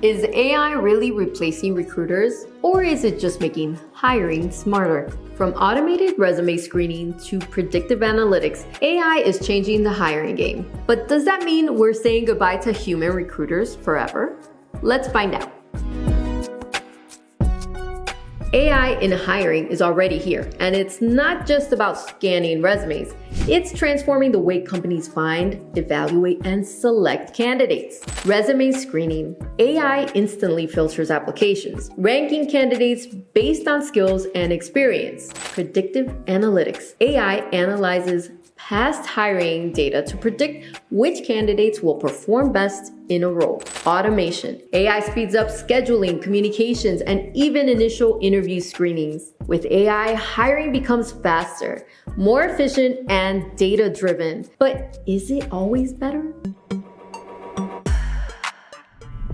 Is AI really replacing recruiters, or is it just making hiring smarter? From automated resume screening to predictive analytics, AI is changing the hiring game. But does that mean we're saying goodbye to human recruiters forever? Let's find out. AI in hiring is already here, and it's not just about scanning resumes. It's transforming the way companies find, evaluate, and select candidates. Resume screening. AI instantly filters applications, ranking candidates based on skills and experience. Predictive analytics. AI analyzes past hiring data to predict which candidates will perform best in a role. Automation. AI speeds up scheduling, communications, and even initial interview screenings. With AI, hiring becomes faster, more efficient, and data-driven. But is it always better?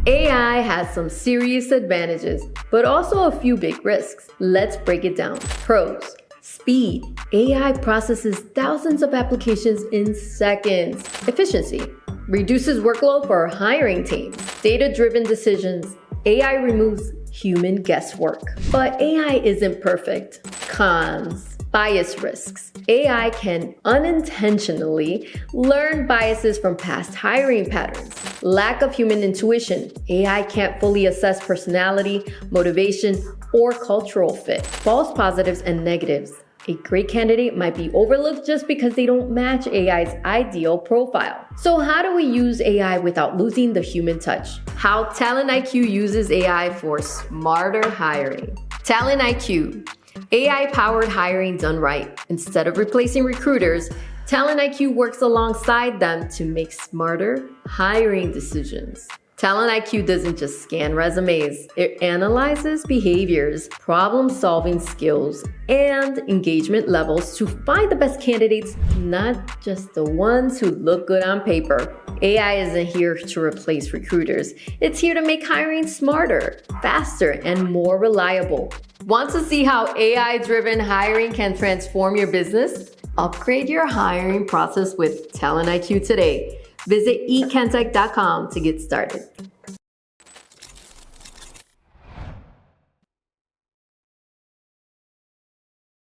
AI has some serious advantages, but also a few big risks. Let's break it down. Pros. Speed. AI processes thousands of applications in seconds. Efficiency. Reduces workload for hiring teams. Data-driven decisions. AI removes human guesswork. But AI isn't perfect. Cons. Bias risks. AI can unintentionally learn biases from past hiring patterns. Lack of human intuition. AI can't fully assess personality, motivation, or cultural fit. False positives and negatives. A great candidate might be overlooked just because they don't match AI's ideal profile. So how do we use AI without losing the human touch? How TalentIQ uses AI for smarter hiring. TalentIQ. AI-powered hiring done right. Instead of replacing recruiters, TalentIQ works alongside them to make smarter hiring decisions. TalentIQ doesn't just scan resumes, it analyzes behaviors, problem-solving skills, and engagement levels to find the best candidates, not just the ones who look good on paper. AI isn't here to replace recruiters. It's here to make hiring smarter, faster, and more reliable. Want to see how AI-driven hiring can transform your business? Upgrade your hiring process with TalentIQ today. Visit KENTECH.com to get started.